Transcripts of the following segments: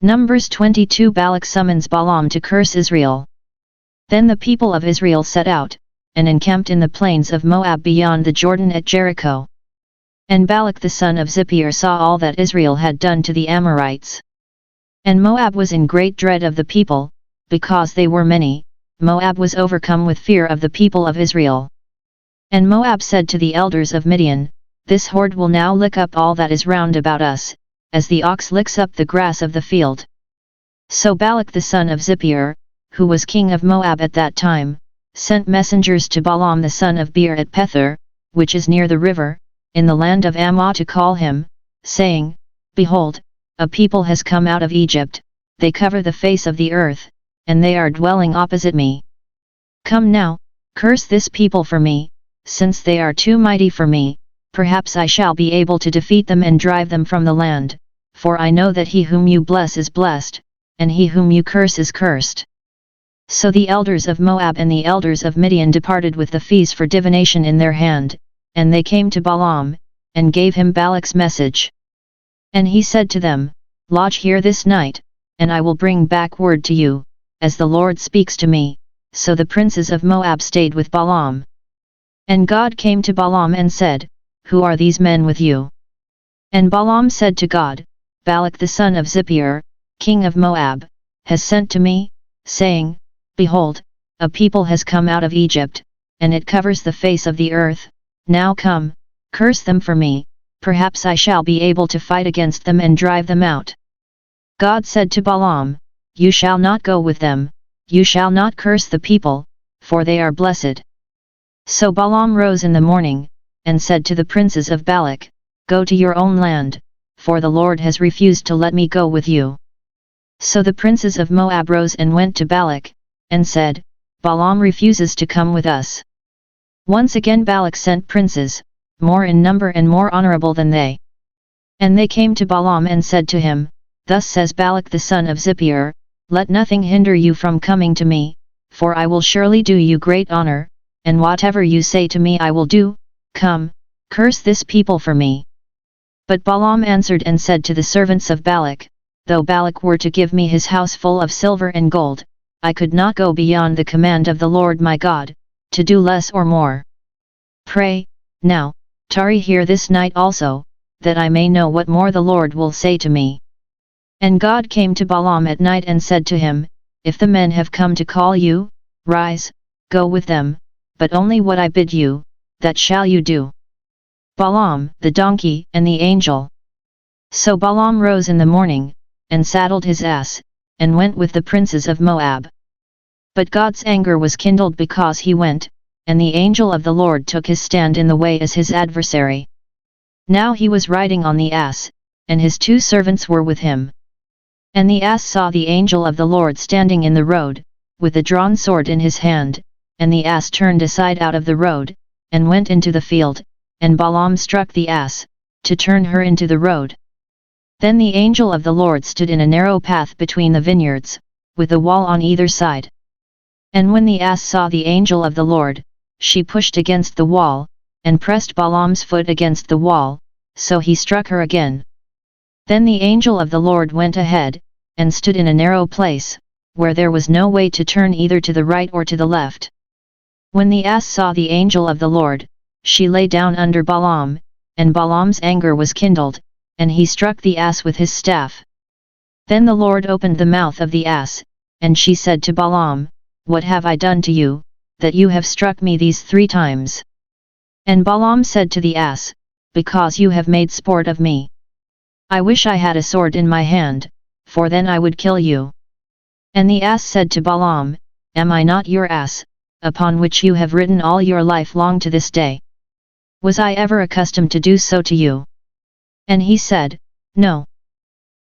Numbers 22. Balak summons Balaam to curse Israel. Then the people of Israel set out, and encamped in the plains of Moab beyond the Jordan at Jericho. And Balak the son of Zippor saw all that Israel had done to the Amorites. And Moab was in great dread of the people, because they were many. Moab was overcome with fear of the people of Israel. And Moab said to the elders of Midian, This horde will now lick up all that is round about us, as the ox licks up the grass of the field. So Balak the son of Zippor, who was king of Moab at that time, sent messengers to Balaam the son of Beor at Pethor, which is near the river, in the land of Ammah, to call him, saying, Behold, a people has come out of Egypt, they cover the face of the earth, and they are dwelling opposite me. Come now, curse this people for me, since they are too mighty for me, perhaps I shall be able to defeat them and drive them from the land, for I know that he whom you bless is blessed, and he whom you curse is cursed. So the elders of Moab and the elders of Midian departed with the fees for divination in their hand, and they came to Balaam, and gave him Balak's message. And he said to them, Lodge here this night, and I will bring back word to you, as the Lord speaks to me. So the princes of Moab stayed with Balaam. And God came to Balaam and said, Who are these men with you? And Balaam said to God, Balak the son of Zippor, king of Moab, has sent to me, saying, Behold, a people has come out of Egypt, and it covers the face of the earth. Now come, curse them for me, perhaps I shall be able to fight against them and drive them out. God said to Balaam, You shall not go with them, you shall not curse the people, for they are blessed. So Balaam rose in the morning, and said to the princes of Balak, Go to your own land, for the Lord has refused to let me go with you. So the princes of Moab rose and went to Balak, and said, Balaam refuses to come with us. Once again Balak sent princes, more in number and more honorable than they. And they came to Balaam and said to him, Thus says Balak the son of Zippor, Let nothing hinder you from coming to me, for I will surely do you great honor, and whatever you say to me I will do. Come, curse this people for me. But Balaam answered and said to the servants of Balak, Though Balak were to give me his house full of silver and gold, I could not go beyond the command of the Lord my God, to do less or more. Pray, now, tarry here this night also, that I may know what more the Lord will say to me. And God came to Balaam at night and said to him, If the men have come to call you, rise, go with them, but only what I bid you, that shall you do. Balaam, the donkey, and the angel. So Balaam rose in the morning, and saddled his ass, and went with the princes of Moab. But God's anger was kindled because he went, and the angel of the Lord took his stand in the way as his adversary. Now he was riding on the ass, and his 2 servants were with him. And the ass saw the angel of the Lord standing in the road, with a drawn sword in his hand, and the ass turned aside out of the road, and went into the field, and Balaam struck the ass, to turn her into the road. Then the angel of the Lord stood in a narrow path between the vineyards, with a wall on either side. And when the ass saw the angel of the Lord, she pushed against the wall, and pressed Balaam's foot against the wall, so he struck her again. Then the angel of the Lord went ahead, and stood in a narrow place, where there was no way to turn either to the right or to the left. When the ass saw the angel of the Lord, she lay down under Balaam, and Balaam's anger was kindled, and he struck the ass with his staff. Then the Lord opened the mouth of the ass, and she said to Balaam, What have I done to you, that you have struck me these 3 times? And Balaam said to the ass, Because you have made sport of me. I wish I had a sword in my hand, for then I would kill you. And the ass said to Balaam, Am I not your ass, upon which you have ridden all your life long to this day? Was I ever accustomed to do so to you? And he said, No.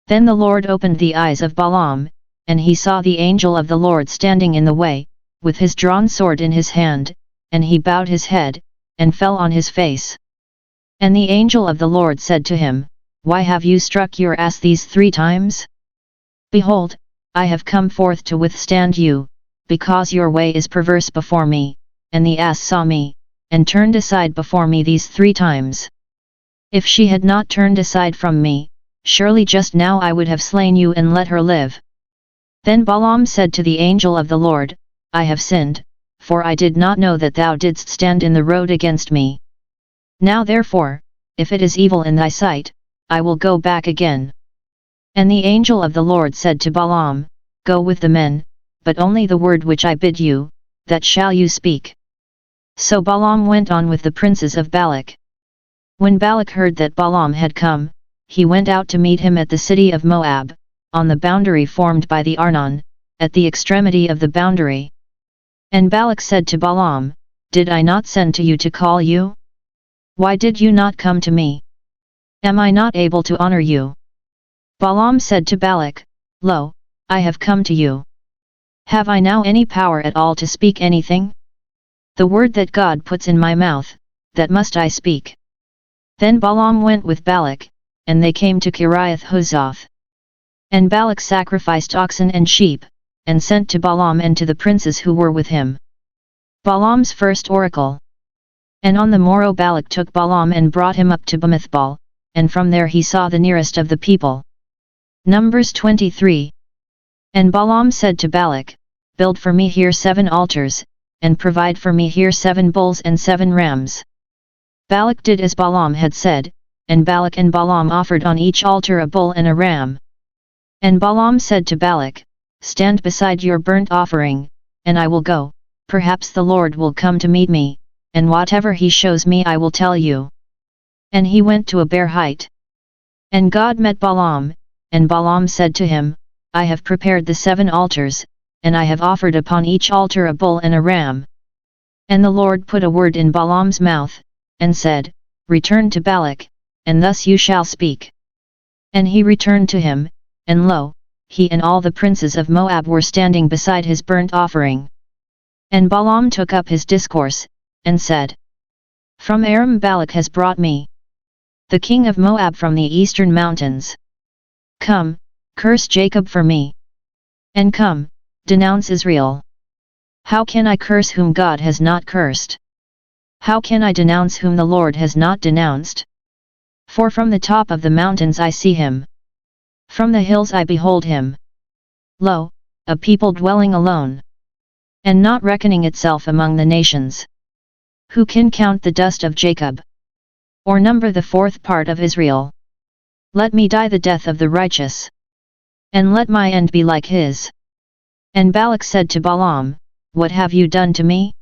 Then the Lord opened the eyes of Balaam, and he saw the angel of the Lord standing in the way, with his drawn sword in his hand, and he bowed his head, and fell on his face. And the angel of the Lord said to him, Why have you struck your ass these 3 times? Behold, I have come forth to withstand you, because your way is perverse before me. And the ass saw me, and turned aside before me these 3 times. If she had not turned aside from me, surely just now I would have slain you and let her live. Then Balaam said to the angel of the Lord, I have sinned, for I did not know that thou didst stand in the road against me. Now therefore, if it is evil in thy sight, I will go back again. And the angel of the Lord said to Balaam, Go with the men, but only the word which I bid you, that shall you speak. So Balaam went on with the princes of Balak. When Balak heard that Balaam had come, he went out to meet him at the city of Moab, on the boundary formed by the Arnon, at the extremity of the boundary. And Balak said to Balaam, Did I not send to you to call you? Why did you not come to me? Am I not able to honor you? Balaam said to Balak, Lo, I have come to you. Have I now any power at all to speak anything? The word that God puts in my mouth, that must I speak. Then Balaam went with Balak, and they came to Kiriath-Huzoth. And Balak sacrificed oxen and sheep, and sent to Balaam and to the princes who were with him. Balaam's first oracle. And on the morrow Balak took Balaam and brought him up to Bamithbal, and from there he saw the nearest of the people. Numbers 23. And Balaam said to Balak, Build for me here 7 altars, and provide for me here 7 bulls and 7 rams. Balak did as Balaam had said, and Balak and Balaam offered on each altar a bull and a ram. And Balaam said to Balak, Stand beside your burnt offering, and I will go, perhaps the Lord will come to meet me, and whatever he shows me I will tell you. And he went to a bare height. And God met Balaam, and Balaam said to him, I have prepared the 7 altars, and I have offered upon each altar a bull and a ram. And the Lord put a word in Balaam's mouth, and said, Return to Balak, and thus you shall speak. And he returned to him, and lo, he and all the princes of Moab were standing beside his burnt offering. And Balaam took up his discourse, and said, From Aram Balak has brought me, the king of Moab from the eastern mountains. Come, curse Jacob for me. And come, denounce Israel. How can I curse whom God has not cursed? How can I denounce whom the Lord has not denounced? For from the top of the mountains I see him. From the hills I behold him. Lo, a people dwelling alone, and not reckoning itself among the nations. Who can count the dust of Jacob? Or number the 4th part of Israel? Let me die the death of the righteous, and let my end be like his. And Balak said to Balaam, What have you done to me?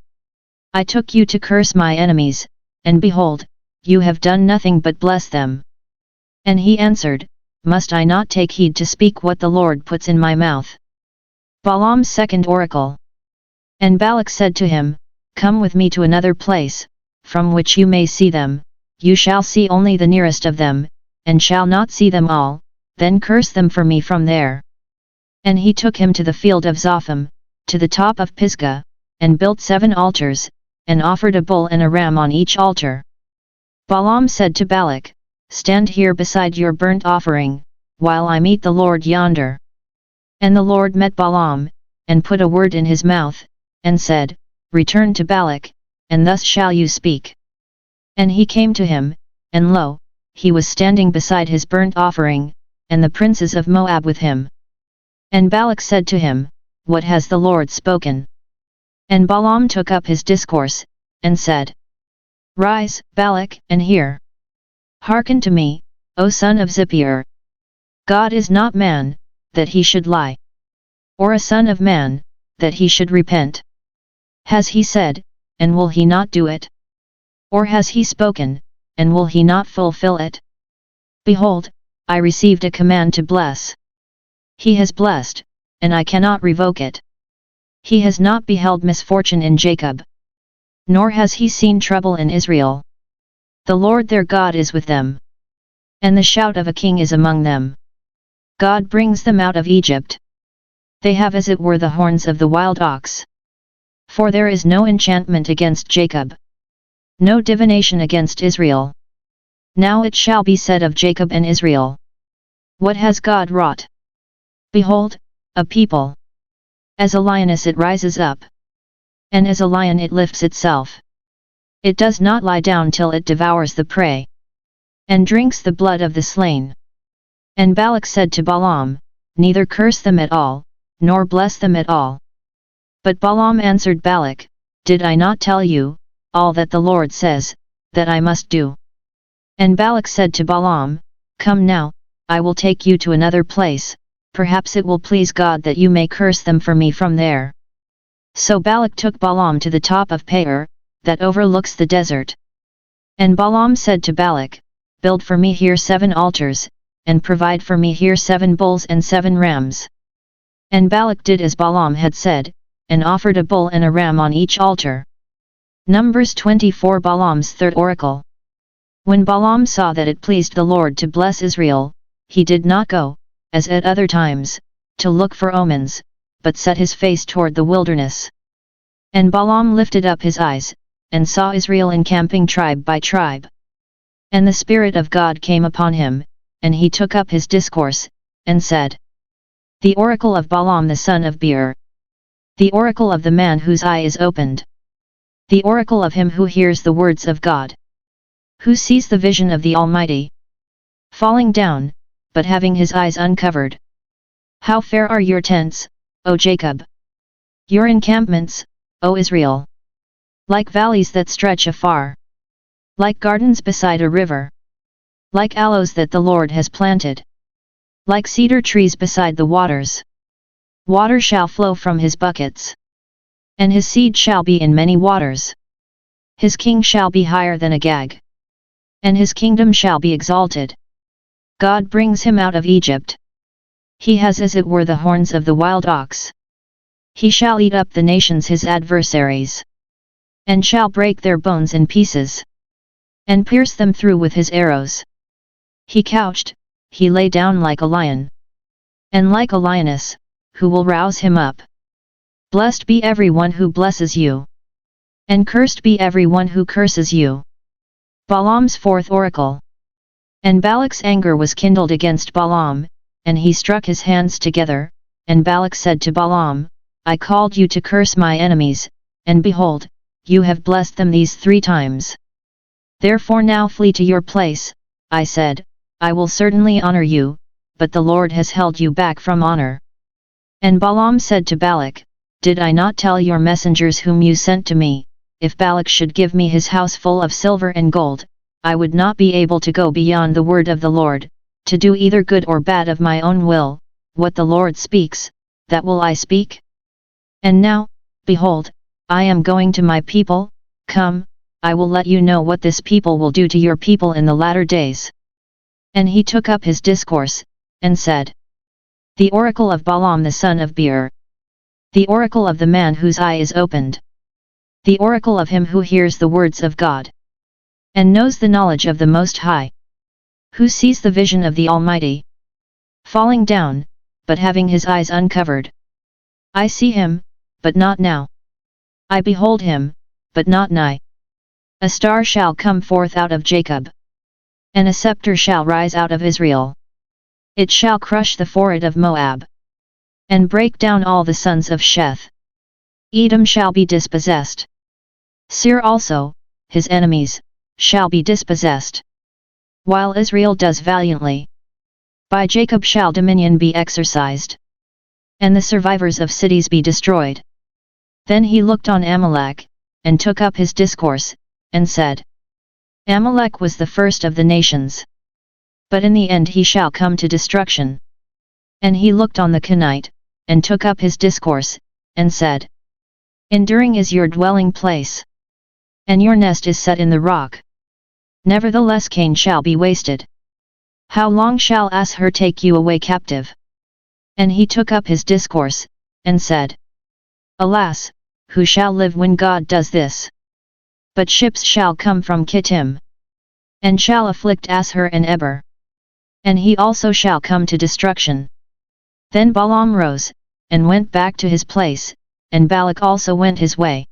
I took you to curse my enemies, and behold, you have done nothing but bless them. And he answered, Must I not take heed to speak what the Lord puts in my mouth? Balaam's second oracle. And Balak said to him, Come with me to another place, from which you may see them, you shall see only the nearest of them, and shall not see them all, then curse them for me from there. And he took him to the field of Zophim, to the top of Pisgah, and built 7 altars, and offered a bull and a ram on each altar. Balaam said to Balak, Stand here beside your burnt offering, while I meet the Lord yonder. And the Lord met Balaam, and put a word in his mouth, and said, Return to Balak, and thus shall you speak. And he came to him, and lo, he was standing beside his burnt offering, and the princes of Moab with him. And Balak said to him, What has the Lord spoken? And Balaam took up his discourse, and said, Rise, Balak, and hear. Hearken to me, O son of Zippor. God is not man, that he should lie, or a son of man, that he should repent. Has he said, and will he not do it? Or has he spoken, and will he not fulfill it? Behold, I received a command to bless. He has blessed, and I cannot revoke it. He has not beheld misfortune in Jacob, nor has he seen trouble in Israel. The Lord their God is with them, and the shout of a king is among them. God brings them out of Egypt. They have as it were the horns of the wild ox. For there is no enchantment against Jacob, no divination against Israel. Now it shall be said of Jacob and Israel, What has God wrought? Behold, a people. As a lioness it rises up, and as a lion it lifts itself. It does not lie down till it devours the prey, and drinks the blood of the slain. And Balak said to Balaam, neither curse them at all, nor bless them at all. But Balaam answered Balak, did I not tell you, all that the Lord says, that I must do? And Balak said to Balaam, come now, I will take you to another place, perhaps it will please God that you may curse them for me from there. So Balak took Balaam to the top of Peor, that overlooks the desert. And Balaam said to Balak, build for me here 7 altars, and provide for me here 7 bulls and 7 rams. And Balak did as Balaam had said, and offered a bull and a ram on each altar. Numbers 24. Balaam's third oracle. When Balaam saw that it pleased the Lord to bless Israel, he did not go, as at other times, to look for omens, but set his face toward the wilderness. And Balaam lifted up his eyes, and saw Israel encamping tribe by tribe. And the Spirit of God came upon him, and he took up his discourse, and said, the oracle of Balaam the son of Beor. The oracle of the man whose eye is opened. The oracle of him who hears the words of God. Who sees the vision of the Almighty. Falling down, but having his eyes uncovered. How fair are your tents, O Jacob! Your encampments, O Israel! Like valleys that stretch afar. Like gardens beside a river. Like aloes that the Lord has planted. Like cedar trees beside the waters. Water shall flow from his buckets. And his seed shall be in many waters. His king shall be higher than Agag. And his kingdom shall be exalted. God brings him out of Egypt. He has as it were the horns of the wild ox. He shall eat up the nations his adversaries. And shall break their bones in pieces. And pierce them through with his arrows. He couched, he lay down like a lion. And like a lioness, who will rouse him up? Blessed be every one who blesses you. And cursed be every one who curses you. Balaam's fourth oracle. And Balak's anger was kindled against Balaam, and he struck his hands together, and Balak said to Balaam, I called you to curse my enemies, and behold, you have blessed them these 3 times. Therefore now flee to your place, I said, I will certainly honor you, but the Lord has held you back from honor. And Balaam said to Balak, did I not tell your messengers whom you sent to me, if Balak should give me his house full of silver and gold, I would not be able to go beyond the word of the Lord, to do either good or bad of my own will, what the Lord speaks, that will I speak? And now, behold, I am going to my people, come, I will let you know what this people will do to your people in the latter days. And he took up his discourse, and said, the oracle of Balaam the son of Beor. The oracle of the man whose eye is opened. The oracle of him who hears the words of God. And knows the knowledge of the Most High. Who sees the vision of the Almighty. Falling down, but having his eyes uncovered. I see him, but not now. I behold him, but not nigh. A star shall come forth out of Jacob. And a scepter shall rise out of Israel. It shall crush the forehead of Moab. And break down all the sons of Sheth. Edom shall be dispossessed. Seir also, his enemies, shall be dispossessed. While Israel does valiantly. By Jacob shall dominion be exercised. And the survivors of cities be destroyed. Then he looked on Amalek, and took up his discourse, and said, Amalek was the first of the nations. But in the end he shall come to destruction. And he looked on the Kenite, and took up his discourse, and said, enduring is your dwelling place. And your nest is set in the rock. Nevertheless Cain shall be wasted. How long shall Asshur take you away captive? And he took up his discourse, and said, alas, who shall live when God does this? But ships shall come from Kittim. And shall afflict Asshur and Eber. And he also shall come to destruction. Then Balaam rose, and went back to his place, and Balak also went his way.